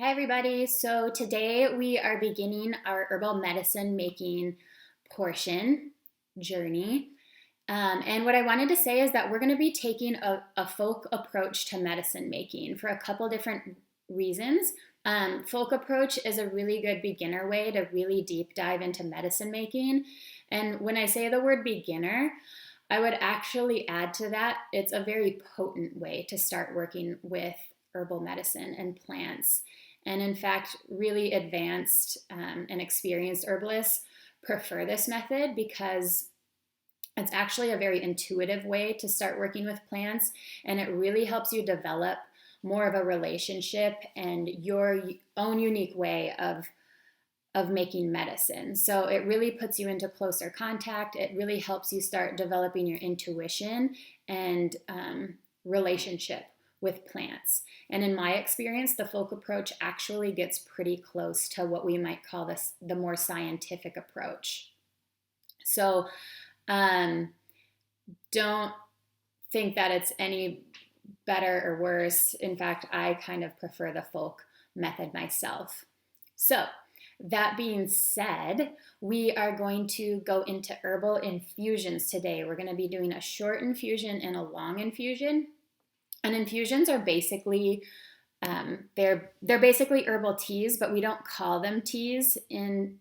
Hi, everybody. So today we are beginning our herbal medicine making portion journey. And what I wanted to say is that we're going to be taking a folk approach to medicine making for a couple different reasons. Folk approach is a really good beginner way to really deep dive into medicine making. And when I say the word beginner, I would actually add to that, it's a very potent way to start working with herbal medicine and plants. And in fact, really advanced and experienced herbalists prefer this method because it's actually a very intuitive way to start working with plants, and it really helps you develop more of a relationship and your own unique way of making medicine. So it really puts you into closer contact. It really helps you start developing your intuition and relationship with plants. And in my experience, the folk approach actually gets pretty close to what we might call the more scientific approach. So don't think that it's any better or worse. In fact, I kind of prefer the folk method myself. So that being said, we are going to go into herbal infusions today. We're going to be doing a short infusion and a long infusion. And infusions are basically they're basically herbal teas, but we don't call them teas in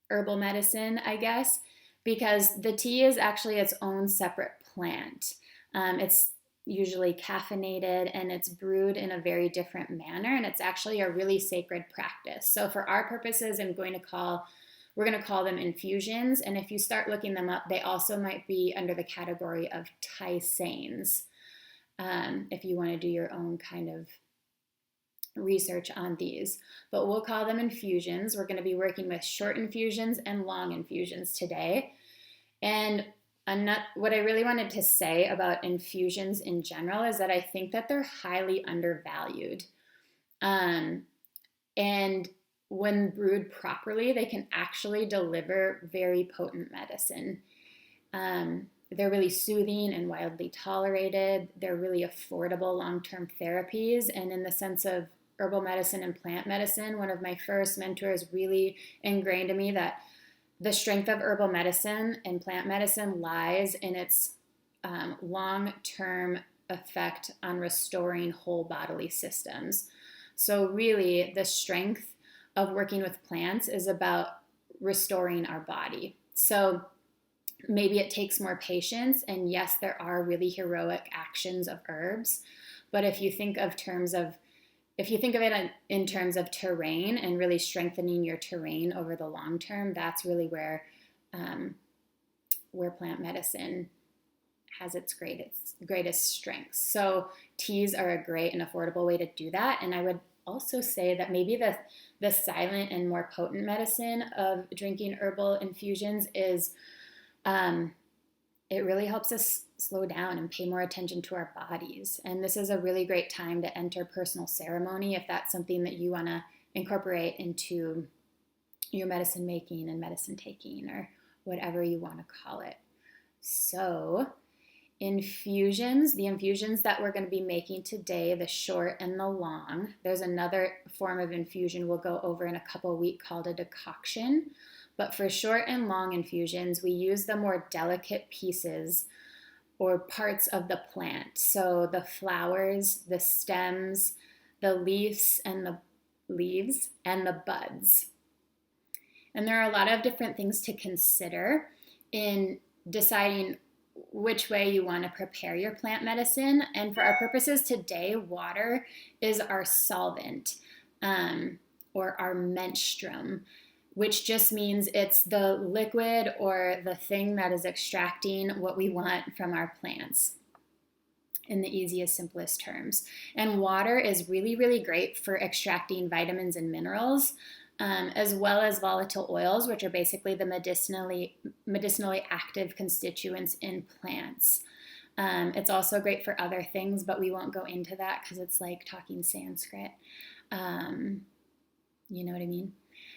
herbal medicine, I guess, because the tea is actually its own separate plant. It's usually caffeinated and it's brewed in a very different manner, and it's actually a really sacred practice. So for our purposes, we're going to call them infusions, and if you start looking them up, they also might be under the category of tisanes. If you want to do your own kind of research on these. But we'll call them infusions. We're going to be working with short infusions and long infusions today. And what I really wanted to say about infusions in general is that I think that they're highly undervalued. And when brewed properly, they can actually deliver very potent medicine. They're really soothing and widely tolerated. They're really affordable long-term therapies. And in the sense of herbal medicine and plant medicine, one of my first mentors really ingrained in me that the strength of herbal medicine and plant medicine lies in its long-term effect on restoring whole bodily systems. So really, the strength of working with plants is about restoring our body. So maybe it takes more patience, and yes, there are really heroic actions of herbs, but if you think of it in terms of terrain and really strengthening your terrain over the long term, that's really where plant medicine has its greatest strengths. So teas are a great and affordable way to do that. And I would also say that maybe the silent and more potent medicine of drinking herbal infusions is it really helps us slow down and pay more attention to our bodies. And this is a really great time to enter personal ceremony if that's something that you want to incorporate into your medicine making and medicine taking, or whatever you want to call it. So infusions, the infusions that we're going to be making today, the short and the long, there's another form of infusion we'll go over in a couple of weeks called a decoction. But for short and long infusions, we use the more delicate pieces or parts of the plant. So the flowers, the stems, the leaves and the buds. And there are a lot of different things to consider in deciding which way you want to prepare your plant medicine. And for our purposes today, water is our solvent or our menstruum, which just means it's the liquid or the thing that is extracting what we want from our plants in the easiest, simplest terms. And water is really, really great for extracting vitamins and minerals, as well as volatile oils, which are basically the medicinally active constituents in plants. It's also great for other things, but we won't go into that because it's like talking Sanskrit. You know what I mean?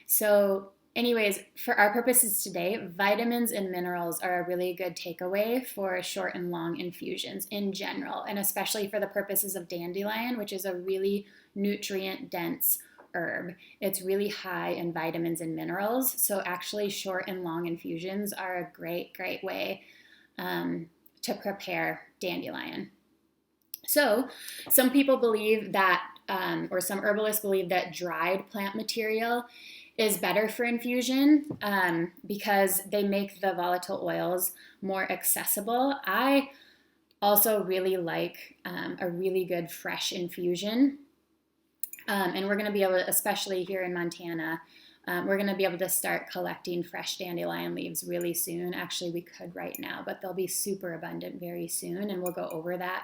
So Anyways, for our purposes today, vitamins and minerals are a really good takeaway for short and long infusions in general, and especially for the purposes of dandelion, which is a really nutrient dense herb. It's really high in vitamins and minerals. So actually short and long infusions are a great way to prepare dandelion. So some people believe that, or some herbalists believe that dried plant material is better for infusion because they make the volatile oils more accessible. I also really like a really good fresh infusion. And we're going to be able to, especially here in Montana, we're going to be able to start collecting fresh dandelion leaves really soon. Actually, we could right now, but they'll be super abundant very soon, and we'll go over that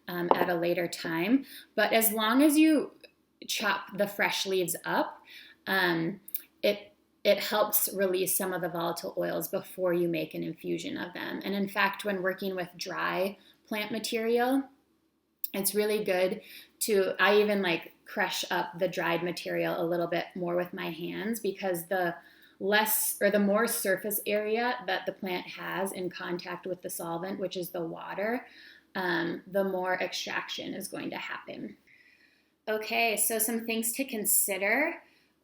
at a later time. But as long as you chop the fresh leaves up, it helps release some of the volatile oils before you make an infusion of them. And in fact, when working with dry plant material, it's really good to, I even like crush up the dried material a little bit more with my hands, because the less or the more surface area that the plant has in contact with the solvent, which is the water, the more extraction is going to happen. Okay, so some things to consider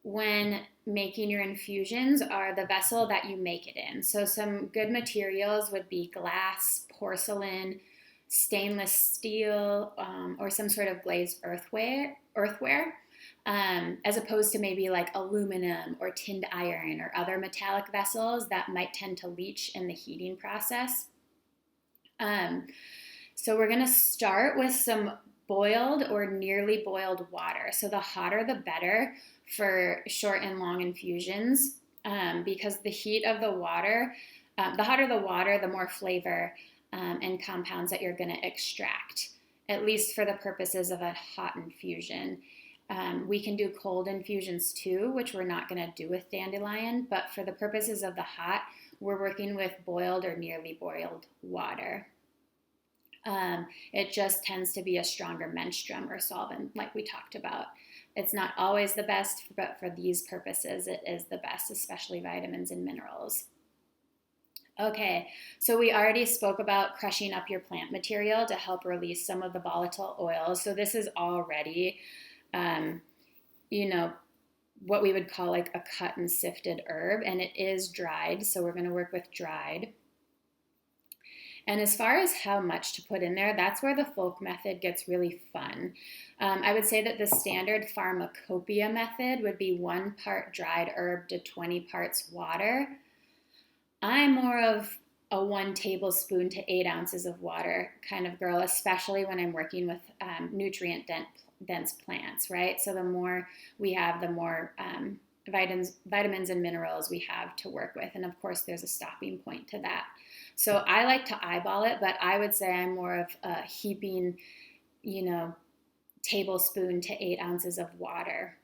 when making your infusions are the vessel that you make it in. So some good materials would be glass, porcelain, stainless steel, or some sort of glazed earthware, as opposed to maybe like aluminum or tinned iron or other metallic vessels that might tend to leach in the heating process. So we're going to start with some boiled or nearly boiled water. So the hotter the better for short and long infusions, because the heat of the water, the hotter the water, the more flavor and compounds that you're going to extract, at least for the purposes of a hot infusion. We can do cold infusions too, which we're not going to do with dandelion, but for the purposes of the hot, we're working with boiled or nearly boiled water. It just tends to be a stronger menstruum or solvent, like we talked about. It's not always the best, but for these purposes, it is the best, especially vitamins and minerals. Okay, so we already spoke about crushing up your plant material to help release some of the volatile oils. So this is already, what we would call like a cut and sifted herb, and it is dried. So we're going to work with dried. And as far as how much to put in there, that's where the folk method gets really fun. I would say that the standard pharmacopoeia method would be 1 part dried herb to 20 parts water. I'm more of a 1 tablespoon to 8 ounces of water kind of girl, especially when I'm working with nutrient dense plants, right? So the more we have, the more vitamins and minerals we have to work with. And of course, there's a stopping point to that. So I like to eyeball it, but I would say I'm more of a heaping, tablespoon to 8 ounces of water.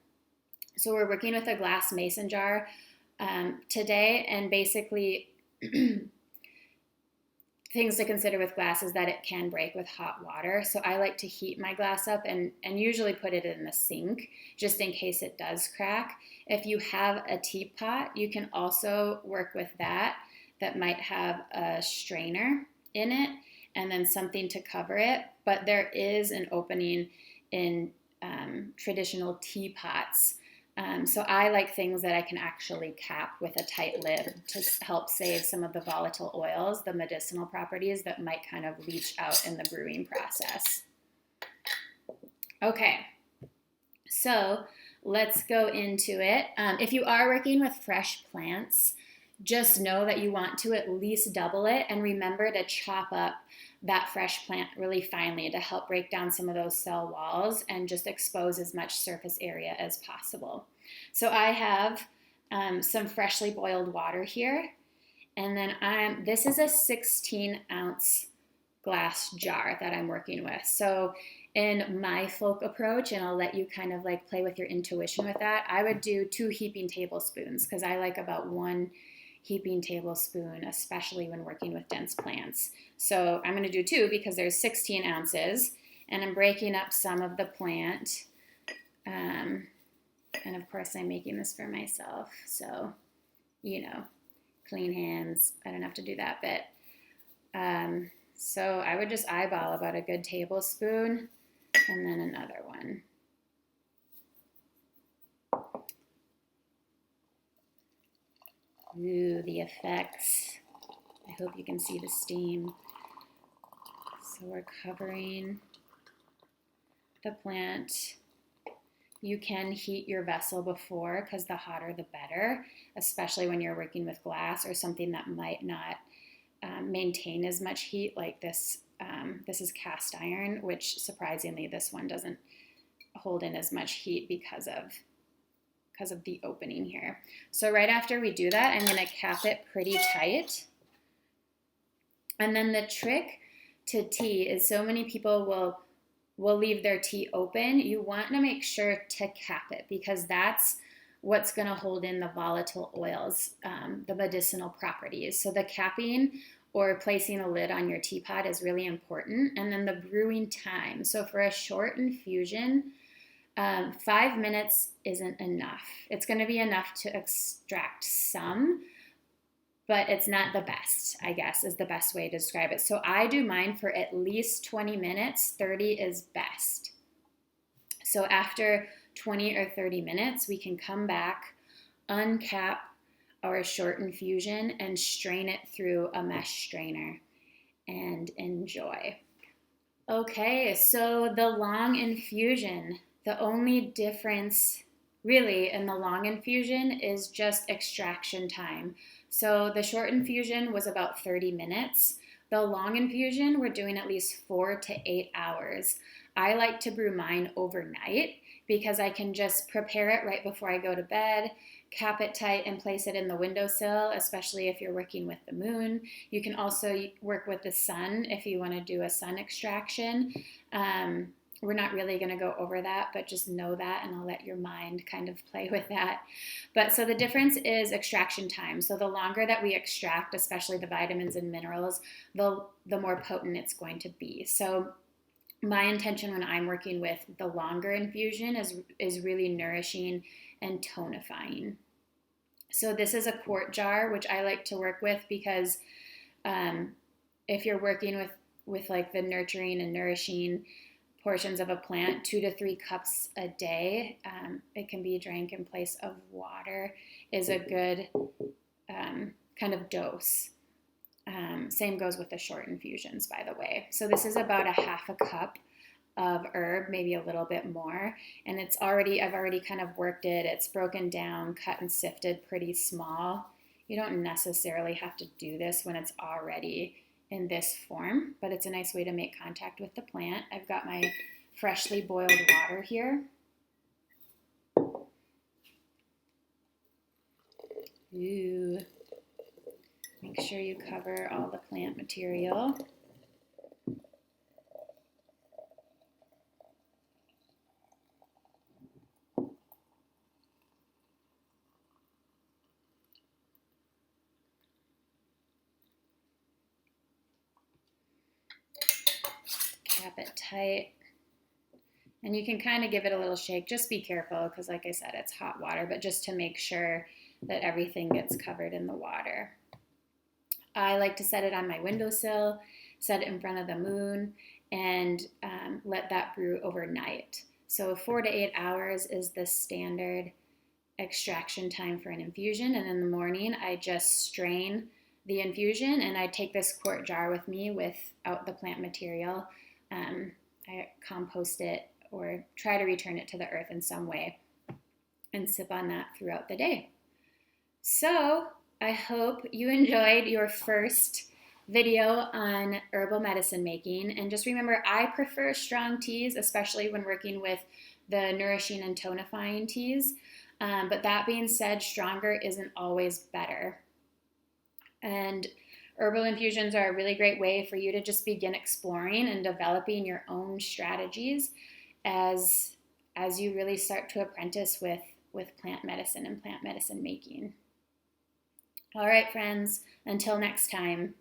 So we're working with a glass mason jar today, and basically things to consider with glass is that it can break with hot water. So I like to heat my glass up and usually put it in the sink just in case it does crack. If you have a teapot, you can also work with that might have a strainer in it and then something to cover it. But there is an opening in traditional teapots. So I like things that I can actually cap with a tight lid to help save some of the volatile oils, the medicinal properties that might kind of leach out in the brewing process. Okay, so let's go into it. If you are working with fresh plants, just know that you want to at least double it, and remember to chop up that fresh plant really finely to help break down some of those cell walls and just expose as much surface area as possible. So I have some freshly boiled water here, and then this is a 16-ounce glass jar that I'm working with. So in my folk approach, and I'll let you kind of like play with your intuition with that, I would do 2 heaping tablespoons because I like about 1 heaping tablespoon, especially when working with dense plants. So I'm going to do 2 because there's 16 ounces, and I'm breaking up some of the plant. And of course, I'm making this for myself. So clean hands. I don't have to do that bit. So I would just eyeball about a good tablespoon and then another one. Ooh, the effects. I hope you can see the steam. So we're covering the plant. You can heat your vessel before, because the hotter the better, especially when you're working with glass or something that might not maintain as much heat like this. This is cast iron, which surprisingly this one doesn't hold in as much heat because of the opening here. So right after we do that, I'm going to cap it pretty tight. And then the trick to tea is so many people will leave their tea open. You want to make sure to cap it, because that's what's going to hold in the volatile oils, the medicinal properties. So the capping or placing a lid on your teapot is really important. And then the brewing time. So for a short infusion, 5 minutes isn't enough. It's going to be enough to extract some, but it's not the best, I guess, is the best way to describe it. So I do mine for at least 20 minutes. 30 is best. So after 20 or 30 minutes, we can come back, uncap our short infusion, and strain it through a mesh strainer and enjoy. Okay, so the long infusion. The only difference really in the long infusion is just extraction time. So the short infusion was about 30 minutes. The long infusion, we're doing at least 4 to 8 hours. I like to brew mine overnight because I can just prepare it right before I go to bed, cap it tight, and place it in the windowsill, especially if you're working with the moon. You can also work with the sun if you want to do a sun extraction. We're not really going to go over that, but just know that, and I'll let your mind kind of play with that. But so the difference is extraction time. So the longer that we extract, especially the vitamins and minerals, the more potent it's going to be. So my intention when I'm working with the longer infusion is really nourishing and tonifying. So this is a quart jar, which I like to work with because if you're working with like the nurturing and nourishing portions of a plant, 2 to 3 cups a day, it can be drank in place of water, is a good kind of dose. Same goes with the short infusions, by the way. So this is about a half a cup of herb, maybe a little bit more. And I've already kind of worked it. It's broken down, cut and sifted pretty small. You don't necessarily have to do this when it's already in this form, but it's a nice way to make contact with the plant. I've got my freshly boiled water here. Ooh. Make sure you cover all the plant material. Cap it tight. And you can kind of give it a little shake. Just be careful because, like I said, it's hot water, but just to make sure that everything gets covered in the water. I like to set it on my windowsill, set it in front of the moon, and let that brew overnight. So 4 to 8 hours is the standard extraction time for an infusion. And in the morning, I just strain the infusion, and I take this quart jar with me without the plant material. I compost it or try to return it to the earth in some way and sip on that throughout the day. So I hope you enjoyed your first video on herbal medicine making. And just remember, I prefer strong teas, especially when working with the nourishing and tonifying teas. But that being said, stronger isn't always better. And herbal infusions are a really great way for you to just begin exploring and developing your own strategies as you really start to apprentice with plant medicine and plant medicine making. All right, friends, until next time.